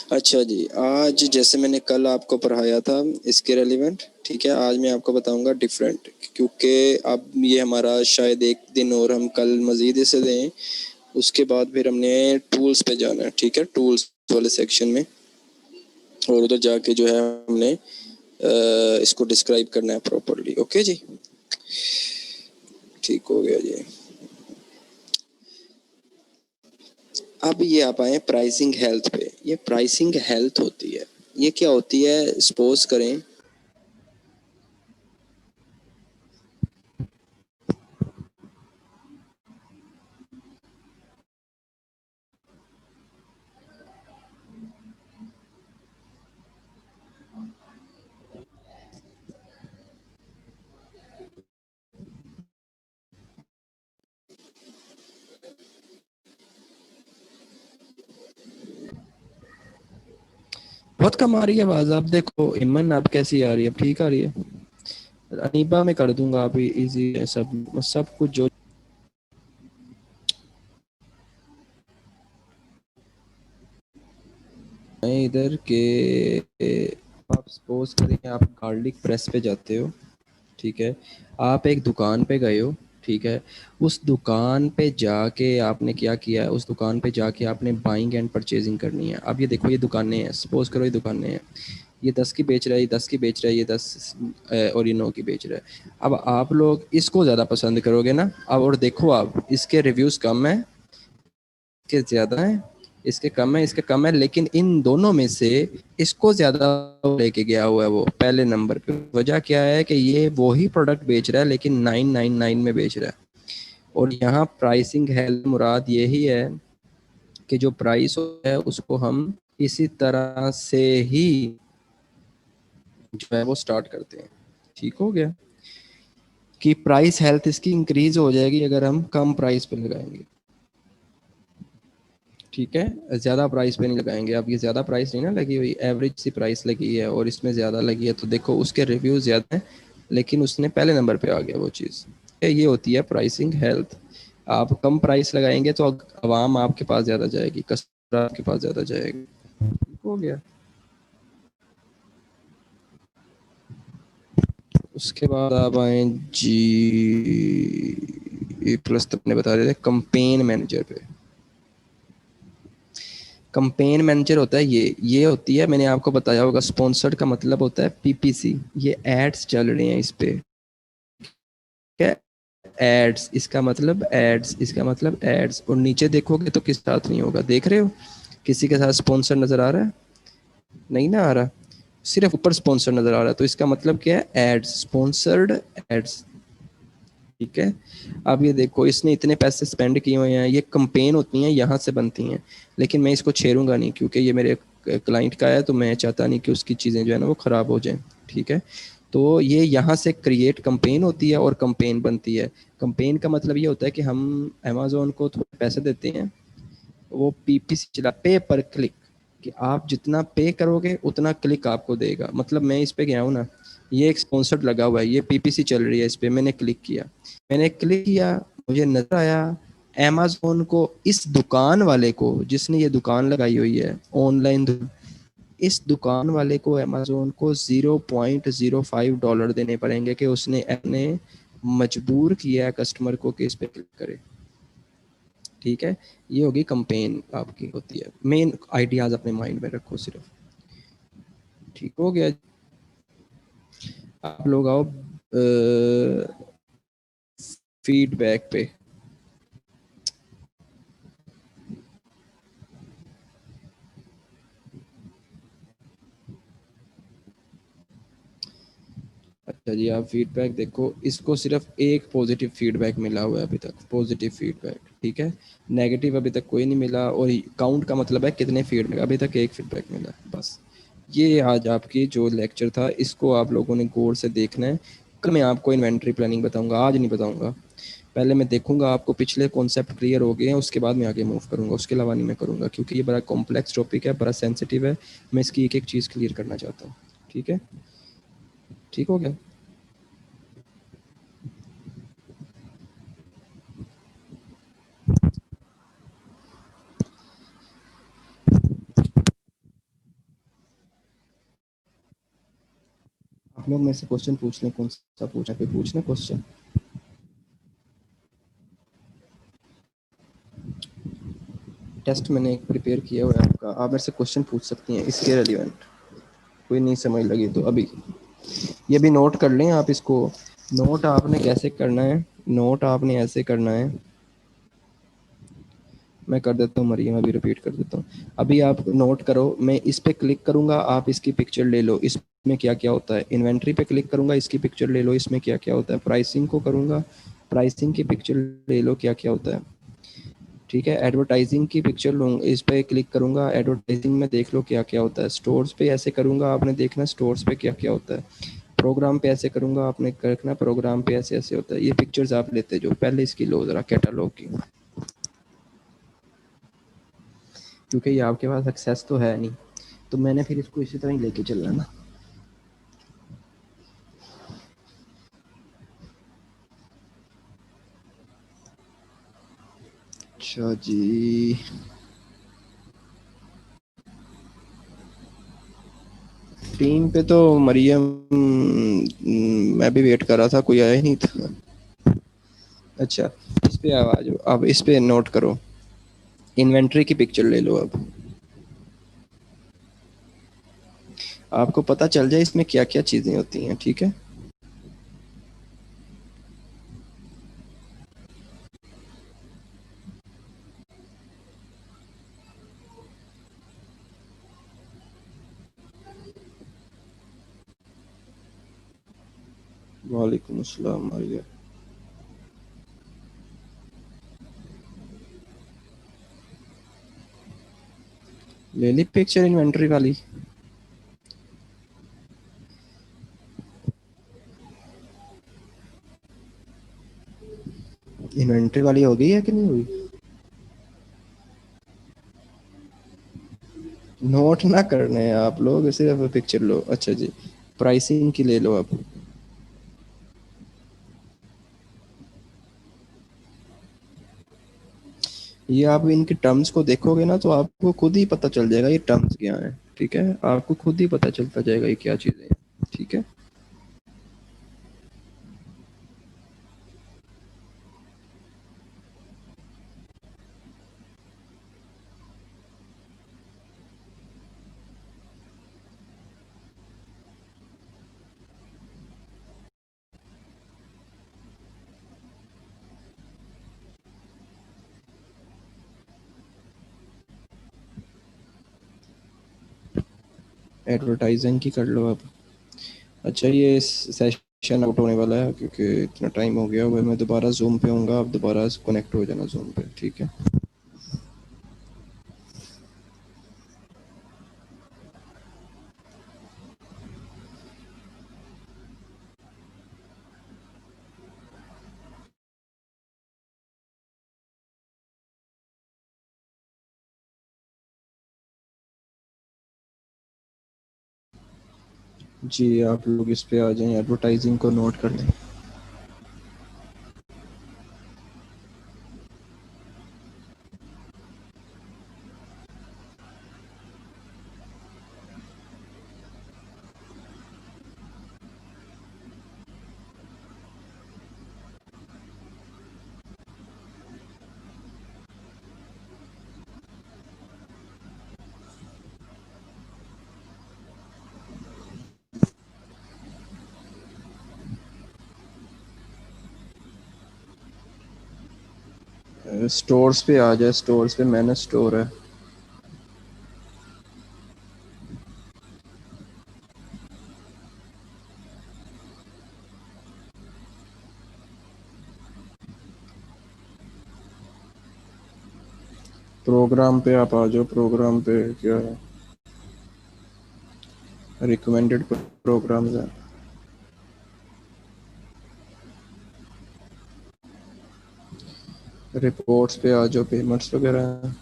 अच्छा जी, आज जैसे मैंने कल आपको पढ़ाया था इसके रेलिवेंट, ठीक है, आज मैं आपको बताऊंगा डिफरेंट, क्योंकि अब ये हमारा शायद एक दिन और हम कल मज़ीद इसे दें, उसके बाद फिर हमने टूल्स पे जाना है, ठीक है, टूल्स वाले सेक्शन में, और उधर जाके जो है हमने इसको डिस्क्राइब करना है प्रॉपरली। ओके जी, ठीक हो गया जी। अब ये आप आए प्राइसिंग हेल्थ पे। ये प्राइसिंग हेल्थ होती है, ये क्या होती है, सपोज करें बहुत कम आ रही है आवाज़। आप देखो इमन, आप कैसी आ रही है? अब ठीक आ रही है? अनीबा में कर दूंगा, अभी इजी है सब सब कुछ जो है इधर के। आप सपोज करें आप गार्लिक प्रेस पे जाते हो, ठीक है, आप एक दुकान पे गए हो, ठीक है, उस दुकान पे जाके आपने क्या किया है, उस दुकान पे जाके आपने बाइंग एंड परचेजिंग करनी है। अब ये देखो, ये दुकानें हैं, सपोज करो ये दुकानें हैं, ये 10 की बेच रहा है, ये 10 की बेच रहा है, ये 10 और ये 9 की बेच रहा है। अब आप लोग इसको ज़्यादा पसंद करोगे ना। अब और देखो, आप इसके रिव्यूज़ कम है, इसके ज़्यादा है, इसके कम है, इसके कम है, लेकिन इन दोनों में से इसको ज़्यादा लेके गया हुआ है वो पहले नंबर पे। वजह क्या है कि ये वही प्रोडक्ट बेच रहा है लेकिन 999 में बेच रहा है। और यहाँ प्राइसिंग है, मुराद यही है कि जो प्राइस है उसको हम इसी तरह से ही जो है वो स्टार्ट करते हैं। ठीक हो गया कि प्राइस हेल्थ इसकी इंक्रीज हो जाएगी अगर हम कम प्राइस पे लगाएंगे। ठीक है, ज़्यादा प्राइस पे नहीं लगाएंगे। अब ये ज़्यादा प्राइस नहीं ना लगी हुई, एवरेज सी प्राइस लगी है और इसमें ज़्यादा लगी है, तो देखो उसके रिव्यूज़ ज़्यादा हैं लेकिन उसने पहले नंबर पे आ गया वो चीज़। ये होती है प्राइसिंग हेल्थ। आप कम प्राइस लगाएंगे तो आवाम आपके पास ज़्यादा जाएगी, कस्टमर आपके पास ज़्यादा जाएगी। ठीक हो गया। उसके बाद आप आए जी प्लस, तो अपने बता रहे थे कंपेन मैनेजर पे। कंपेन मैनेजर होता है ये होती है, मैंने आपको बताया होगा, स्पॉन्सर्ड का मतलब होता है पीपीसी। ये एड्स चल रहे हैं इस पे, क्या, एड्स, इसका मतलब एड्स, इसका मतलब एड्स। और नीचे देखोगे तो किस साथ नहीं होगा, देख रहे हो किसी के साथ स्पॉन्सर नजर आ रहा है? नहीं ना आ रहा, सिर्फ ऊपर स्पॉन्सर नजर आ रहा है, तो इसका मतलब क्या है, एड्स, स्पॉन्सर्ड एड्स। ठीक है, अब ये देखो इसने इतने पैसे स्पेंड किए हुए हैं, ये कंपेन होती हैं यहाँ से बनती हैं, लेकिन मैं इसको छेड़ूंगा नहीं क्योंकि ये मेरे क्लाइंट का है, तो मैं चाहता नहीं कि उसकी चीज़ें जो है ना वो ख़राब हो जाएं। ठीक है, तो ये यहाँ से क्रिएट कंपेन होती है और कंपेन बनती है। कंपेन का मतलब ये होता है कि हम अमेज़ोन को थोड़े पैसे देते हैं, वो पीपीसी चला, पे पर क्लिक, कि आप जितना पे करोगे उतना क्लिक आपको देगा। मतलब मैं इस पे गया हूँ ना, ये एक स्पॉन्सर्ड लगा हुआ है, ये पीपीसी चल रही है, इस पे मैंने क्लिक किया, मुझे नजर आया अमेज़ोन को, इस दुकान वाले को जिसने ये दुकान लगाई हुई है ऑनलाइन, इस दुकान वाले को अमेज़ोन को $0.05 देने पड़ेंगे कि उसने अपने मजबूर किया है कस्टमर को कि इस पे क्लिक करे। ठीक है, ये होगी कंपेन आपकी होती है। मेन आइडियाज अपने माइंड में रखो सिर्फ। ठीक हो गया। आप लोग आओ फीडबैक पे। अच्छा जी, आप फीडबैक देखो, इसको सिर्फ एक पॉजिटिव फीडबैक मिला हुआ है अभी तक, पॉजिटिव फीडबैक। ठीक है, नेगेटिव अभी तक कोई नहीं मिला, और काउंट का मतलब है कितने फीडबैक, अभी तक एक फीडबैक मिला है बस। ये आज आपकी जो लेक्चर था इसको आप लोगों ने गौर से देखना है। कल मैं आपको इन्वेंट्री प्लानिंग बताऊंगा, आज नहीं बताऊंगा। पहले मैं देखूंगा आपको पिछले कॉन्सेप्ट क्लियर हो गए हैं, उसके बाद मैं आगे मूव करूंगा, उसके अलावा नहीं मैं करूंगा, क्योंकि ये बड़ा कॉम्प्लेक्स टॉपिक है, बड़ा सेंसिटिव है, मैं इसकी एक एक चीज़ क्लियर करना चाहता हूँ। ठीक है, ठीक हो गया। आप लोग मेरे से क्वेश्चन पूछ लें, कौन सा पूछना है, कोई पूछना क्वेश्चन। टेस्ट मैंने एक प्रिपेयर किया हुआ है आपका, आप मेरे से क्वेश्चन पूछ सकती हैं इसके रिलेवेंट, कोई नहीं समझ लगी तो अभी ये भी नोट कर लें आप इसको। नोट आपने कैसे करना है, नोट आपने ऐसे करना है, मैं कर देता हूँ मरियम, अभी रिपीट कर देता हूँ। अभी आप नोट करो, मैं इस पे क्लिक करूँगा, आप इसकी पिक्चर ले लो, इसमें क्या क्या होता है। इन्वेंट्री पे क्लिक करूँगा, इसकी पिक्चर ले लो, इसमें क्या क्या होता है। प्राइसिंग को करूँगा, प्राइसिंग की पिक्चर ले लो, क्या क्या होता है। ठीक है, एडवर्टाइजिंग की पिक्चर लूँ, इस पे क्लिक करूँगा, एडवर्टाइजिंग में देख लो क्या क्या होता है। स्टोर्स पे ऐसे करूँगा, आपने देखना स्टोर्स पे क्या क्या होता है। प्रोग्राम पे ऐसे करूँगा, आपने करना प्रोग्राम पे ऐसे ऐसे होता है। ये पिक्चर्स आप लेते जो पहले इसकी लो ज़रा कैटालॉग की, क्योंकि ये आपके पास एक्सेस तो है नहीं, तो मैंने फिर इसको इसी तरह ही लेके चलना ना। अच्छा जी, टीम पे तो मरियम, मैं भी वेट कर रहा था, कोई आया ही नहीं था। अच्छा, इस पे आ जाओ, अब इस पे नोट करो, इन्वेंट्री की पिक्चर ले लो। अब आपको पता चल जाए इसमें क्या क्या चीज़ें होती हैं, ठीक है। वालेकुम अस्सलाम मारिया। ले ली पिक्चर इन्वेंट्री वाली। इन्वेंट्री वाली हो गई है कि नहीं हुई। नोट ना करने हैं आप लोग, सिर्फ पिक्चर लो। अच्छा जी, प्राइसिंग की ले लो आप। ये आप इनके टर्म्स को देखोगे ना, तो आपको खुद ही पता चल जाएगा ये टर्म्स क्या है। ठीक है, आपको खुद ही पता चलता जाएगा ये क्या चीज़ें हैं। ठीक है, एडवर्टाइजिंग की कर लो आप। अच्छा, ये सेशन आउट होने वाला है क्योंकि इतना टाइम हो गया हुआ है। मैं दोबारा जूम पे आऊँगा, आप दोबारा कनेक्ट हो जाना जूम पे, ठीक है। जी, आप लोग इस पे आ जाएं, एडवर्टाइजिंग को नोट कर लें। स्टोर्स पे आ जाए, स्टोर्स पे मैंने स्टोर है। प्रोग्राम पे आप आ जाओ, प्रोग्राम पे क्या है, रिकमेंडेड प्रोग्राम्स हैं। रिपोर्ट्स पे आ जाओ, पेमेंट्स वगैरह हैं।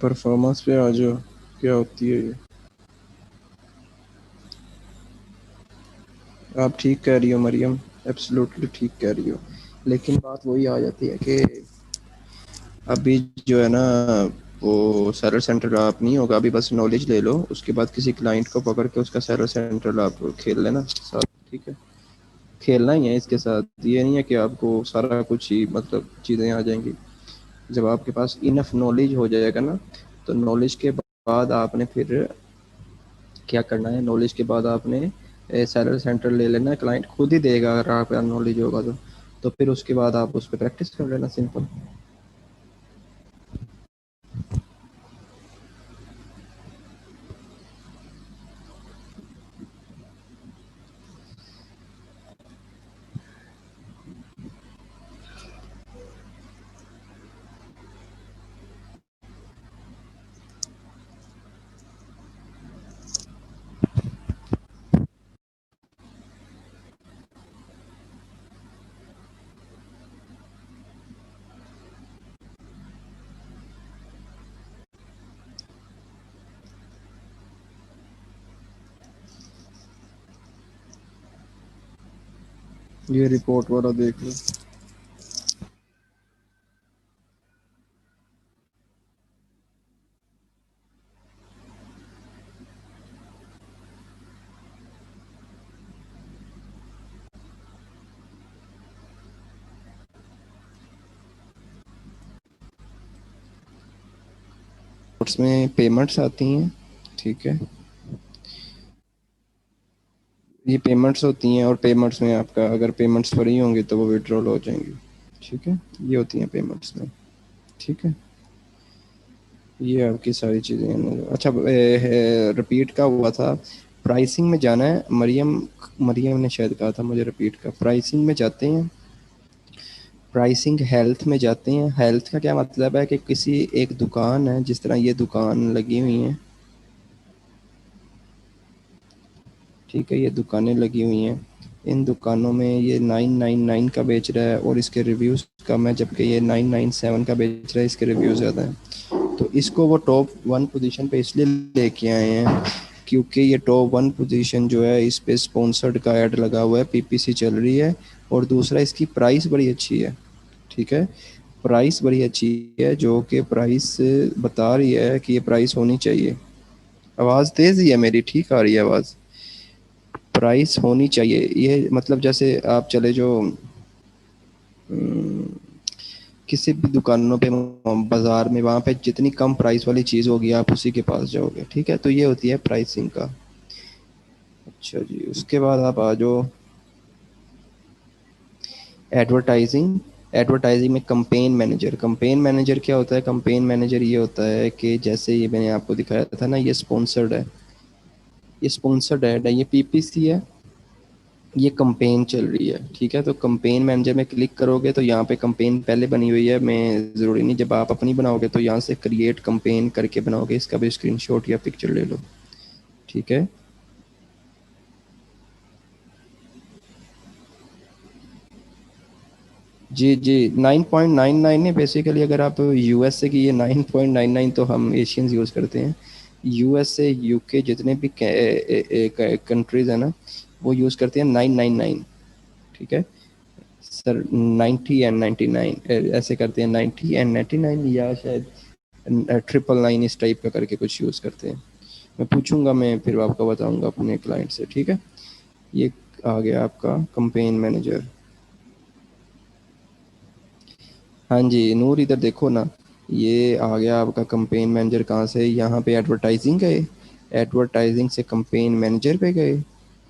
परफॉर्मेंस पे आ जाओ, क्या होती है ये। आप ठीक कह रही हो मरियम, एब्सोल्युटली ठीक कह रही हो, लेकिन बात वही आ जाती है कि अभी जो है ना, वो सर्वर सेंटर आप नहीं होगा, अभी बस नॉलेज ले लो, उसके बाद किसी क्लाइंट को पकड़ के उसका सर्वर सेंटर आप खेल लेना साथ, ठीक है। खेलना ही है इसके साथ, ये नहीं है कि आपको सारा कुछ ही मतलब चीज़ें आ जाएंगी। जब आपके पास इनफ नॉलेज हो जाएगा ना, तो नॉलेज के बाद आपने फिर क्या करना है, नॉलेज के बाद आपने सर्वर सेंटर ले लेना है, क्लाइंट खुद ही देगा अगर आप नॉलेज होगा तो फिर उसके बाद आप उस पर प्रैक्टिस कर लेना, सिंपल। ये रिपोर्ट वाला देख लो। उसमें पेमेंट्स आती हैं, ठीक है। ये पेमेंट्स होती हैं, और पेमेंट्स में आपका अगर पेमेंट्स फ्री होंगे तो वो विड्रॉल हो जाएंगी, ठीक है। ये होती हैं पेमेंट्स में, ठीक है। ये आपकी सारी चीज़ें हैं। अच्छा, रिपीट का हुआ था, प्राइसिंग में जाना है मरियम। मरियम ने शायद कहा था मुझे रिपीट का, प्राइसिंग में जाते हैं। प्राइसिंग हेल्थ में जाते हैं। हेल्थ का क्या मतलब है कि किसी एक दुकान है, जिस तरह ये दुकान लगी हुई हैं, ठीक है, ये दुकानें लगी हुई हैं, इन दुकानों में ये 999 का बेच रहा है और इसके रिव्यूज़ कम है, जबकि ये 997 का बेच रहा है, इसके रिव्यूज़ ज़्यादा हैं। तो इसको वो टॉप वन पोजीशन पे इसलिए लेके आए हैं क्योंकि ये टॉप वन पोजीशन जो है, इस पे स्पॉन्सर्ड का ऐड लगा हुआ है, पीपीसी चल रही है, और दूसरा इसकी प्राइस बड़ी अच्छी है, ठीक है। प्राइस बड़ी अच्छी है, जो कि प्राइस बता रही है कि ये प्राइस होनी चाहिए। आवाज़ तेज़ ही है मेरी, ठीक आ रही है आवाज़। प्राइस होनी चाहिए, ये मतलब जैसे आप चले जो किसी भी दुकानों पे, बाजार में, वहाँ पे जितनी कम प्राइस वाली चीज़ होगी आप उसी के पास जाओगे, ठीक है। तो ये होती है प्राइसिंग का। अच्छा जी, उसके बाद आप आ जाओ एडवर्टाइजिंग। एडवर्टाइजिंग में कंपेन मैनेजर। कंपेन मैनेजर क्या होता है? कंपेन मैनेजर ये होता है कि जैसे ये मैंने आपको दिखाया था ना, ये स्पॉन्सर्ड है, ये स्पॉन्सर्ड ऐड है, ये पीपीसी है, ये कंपेन चल रही है, ठीक है। तो कंपेन मैनेजर में क्लिक करोगे तो यहाँ पे कंपेन पहले बनी हुई है, मैं ज़रूरी नहीं, जब आप अपनी बनाओगे तो यहाँ से क्रिएट कंपेन करके बनाओगे, इसका भी स्क्रीनशॉट या पिक्चर ले लो, ठीक है। जी जी, 9.99 है बेसिकली। अगर आप यूएसए की, ये 9.99 तो हम एशियंस यूज़ करते हैं। यूएसए, यूके, जितने भी कंट्रीज़ हैं ना, वो यूज़ करते हैं 999, ठीक है सर। 90 एंड 99 ऐसे करते हैं, 90 एंड 99, या शायद 999 इस टाइप का करके कुछ यूज़ करते हैं। मैं पूछूंगा, मैं फिर आपको बताऊंगा अपने क्लाइंट से, ठीक है। ये आ गया आपका कंपेन मैनेजर। हाँ जी नूर, इधर देखो ना, ये आ गया आपका कंपेन मैनेजर। कहाँ से? यहाँ पे एडवर्टाइजिंग गए, एडवर्टाइजिंग से कंपेन मैनेजर पे गए,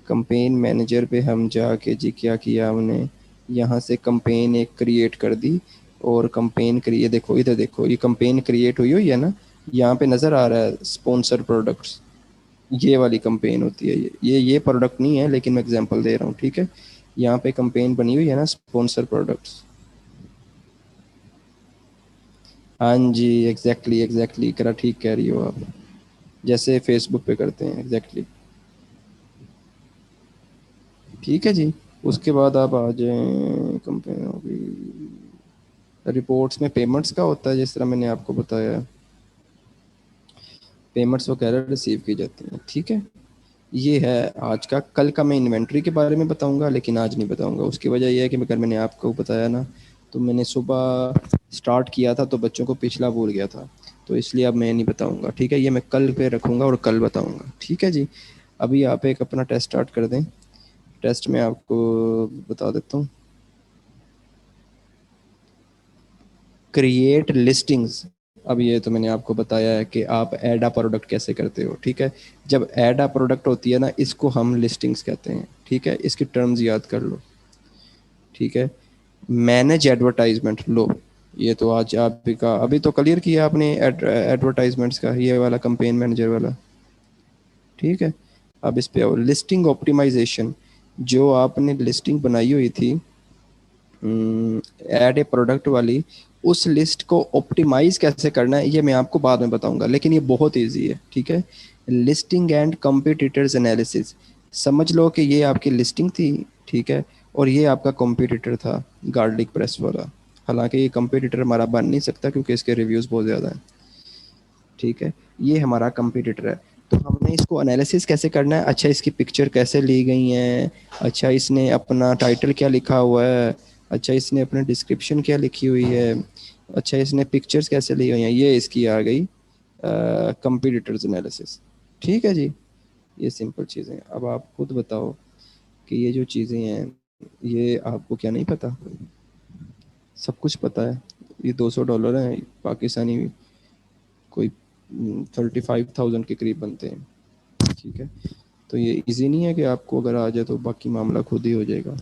कंपेन मैनेजर पे हम जाके जी क्या किया हमने, यहाँ से कंपेन एक क्रिएट कर दी, और कंपेन क्रिएट, देखो इधर देखो, ये कंपेन क्रिएट हुई हुई है ना, यहाँ पे नज़र आ रहा है स्पॉन्सर प्रोडक्ट्स, ये वाली कंपेन होती है। ये प्रोडक्ट नहीं है, लेकिन मैं एग्जांपल दे रहा हूँ, ठीक है। यहाँ पे कंपेन बनी हुई है ना, स्पॉन्सर प्रोडक्ट्स। हाँ जी, एग्जैक्टली एग्जैक्टली, करा ठीक कह रही हो आप, जैसे फेसबुक पे करते हैं, एग्जैक्टली। ठीक है जी। उसके बाद आप आ जाएं, कंपेन होगी, रिपोर्ट्स में पेमेंट्स का होता है जिस तरह मैंने आपको बताया। पेमेंट्स वगैरह रिसीव की जाती हैं, ठीक है। ये है आज का। कल का मैं इन्वेंट्री के बारे में बताऊंगा, लेकिन आज नहीं बताऊंगा। उसकी वजह यह है कि अगर मैंने आपको बताया ना, तो मैंने सुबह स्टार्ट किया था तो बच्चों को पिछला भूल गया था, तो इसलिए अब मैं नहीं बताऊंगा, ठीक है। ये मैं कल पे रखूंगा और कल बताऊंगा, ठीक है जी। अभी आप एक अपना टेस्ट स्टार्ट कर दें। टेस्ट में आपको बता देता हूँ। Create listings. अब ये तो मैंने आपको बताया है कि आप ऐड अ प्रोडक्ट कैसे करते हो, ठीक है। जब ऐड अ प्रोडक्ट होती है ना, इसको हम लिस्टिंग्स कहते हैं, ठीक है। इसकी टर्म्स याद कर लो, ठीक है। मैनेज एडवर्टाइजमेंट लो। ये तो आज आपका अभी तो क्लियर किया आपने एडवर्टाइजमेंट्स का, ये वाला कंपेन मैनेजर वाला, ठीक है। अब इस पे आओ, लिस्टिंग ऑप्टिमाइजेशन। जो आपने लिस्टिंग बनाई हुई थी ऐड ए प्रोडक्ट वाली, उस लिस्ट को ऑप्टिमाइज कैसे करना है ये मैं आपको बाद में बताऊंगा, लेकिन ये बहुत इजी है, ठीक है। Listing and competitors analysis. समझ लो कि ये आपकी लिस्टिंग थी, ठीक है, और ये आपका कॉम्पिटिटर था, गार्लिक प्रेस वाला। हालांकि ये कंपटीटर हमारा बन नहीं सकता क्योंकि इसके रिव्यूज़ बहुत ज़्यादा हैं, ठीक है। ये हमारा कंपटीटर है। तो हमने इसको एनालिसिस कैसे करना है? अच्छा, इसकी पिक्चर कैसे ली गई हैं, अच्छा इसने अपना टाइटल क्या लिखा हुआ है, अच्छा इसने अपने डिस्क्रिप्शन क्या लिखी हुई है, अच्छा इसने पिक्चर्स कैसे ली हुई हैं, ये इसकी आ गई कंपटीटर्स एनालिसिस, ठीक है जी। ये सिंपल चीज़ें। अब आप खुद बताओ कि ये जो चीज़ें हैं, ये आपको क्या नहीं पता? सब कुछ पता है। ये $200 हैं पाकिस्तानी, कोई 35,000 के करीब बनते हैं, ठीक है। तो ये इजी नहीं है कि आपको अगर आ जाए तो बाकी मामला खुद ही हो जाएगा।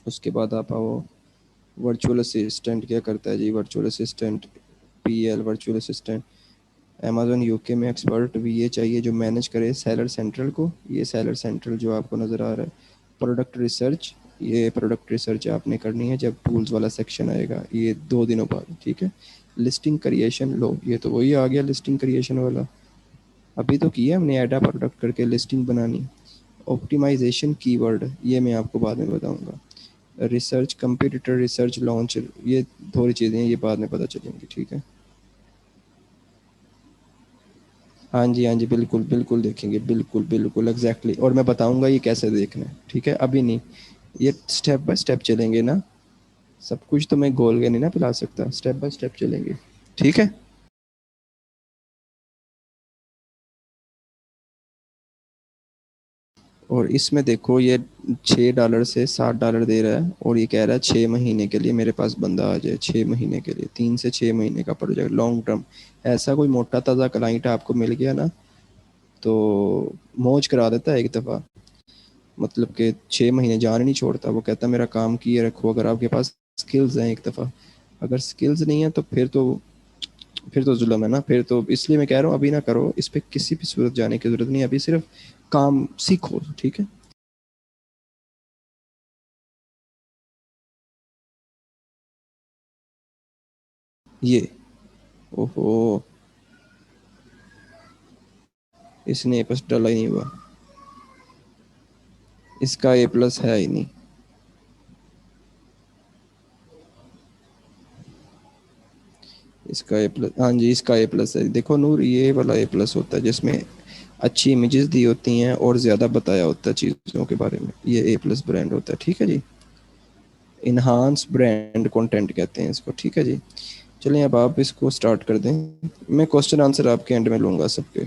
उसके बाद आप आओ, वर्चुअल असिस्टेंट क्या करता है जी? Virtual assistant, PL virtual assistant. Amazon UK में एक्सपर्ट भी ये चाहिए जो मैनेज करे सेलर सेंट्रल को। ये सेलर सेंट्रल जो आपको नज़र आ रहा है। प्रोडक्ट रिसर्च, ये प्रोडक्ट रिसर्च आपने करनी है जब टूल्स वाला सेक्शन आएगा, ये 2 दिनों बाद, ठीक है। लिस्टिंग क्रिएशन लो, ये तो वही आ गया लिस्टिंग क्रिएशन वाला, अभी तो किया हमने, ऐड अ प्रोडक्ट करके लिस्टिंग बनानी। ऑप्टिमाइजेशन कीवर्ड, ये मैं आपको बाद में बताऊंगा। रिसर्च कंपटीटर रिसर्च लॉन्च, ये थोड़ी चीज़ें हैं, ये बाद में पता चलेंगी, ठीक है। हाँ जी, हाँ जी, बिल्कुल बिल्कुल देखेंगे, बिल्कुल बिल्कुल एग्जैक्टली, और मैं बताऊंगा ये कैसे देखना है, ठीक है। अभी नहीं, ये स्टेप बाय स्टेप चलेंगे ना। सब कुछ तो मैं गोल के नहीं ना पिला सकता, स्टेप बाय स्टेप चलेंगे, ठीक है। और इसमें देखो, ये $6 से $60 दे रहा है, और ये कह रहा है 6 महीने के लिए मेरे पास बंदा आ जाए, 6 महीने के लिए, 3 से 6 महीने का प्रोजेक्ट, लॉन्ग टर्म। ऐसा कोई मोटा ताज़ा क्लाइंट आपको मिल गया ना, तो मौज करा देता है एक दफ़ा। मतलब कि 6 महीने जान नहीं छोड़ता, वो कहता मेरा काम किए रखो, अगर आपके पास स्किल्स हैं एक दफ़ा। अगर स्किल्स नहीं है तो फिर तो जुल्म है ना, फिर तो इसलिए मैं कह रहा हूँ अभी ना करो, इस पर किसी भी सूरत जाने की ज़रूरत नहीं है, अभी सिर्फ काम सीखो, ठीक है। ये, ओहो, इसने ए प्लस डाला ही नहीं हुआ, इसका ए प्लस है ही नहीं। इसका ए प्लस, हाँ जी, इसका ए प्लस है। देखो नूर, ये वाला ए प्लस होता है जिसमें अच्छी इमेजेस दी होती हैं और ज़्यादा बताया होता है चीज़ों के बारे में, ये ए प्लस ब्रांड होता है, ठीक है जी। इन्हांस ब्रांड कंटेंट कहते हैं इसको, ठीक है जी। चलिए अब आप इसको स्टार्ट कर दें, मैं क्वेश्चन आंसर आपके एंड में लूँगा सबके।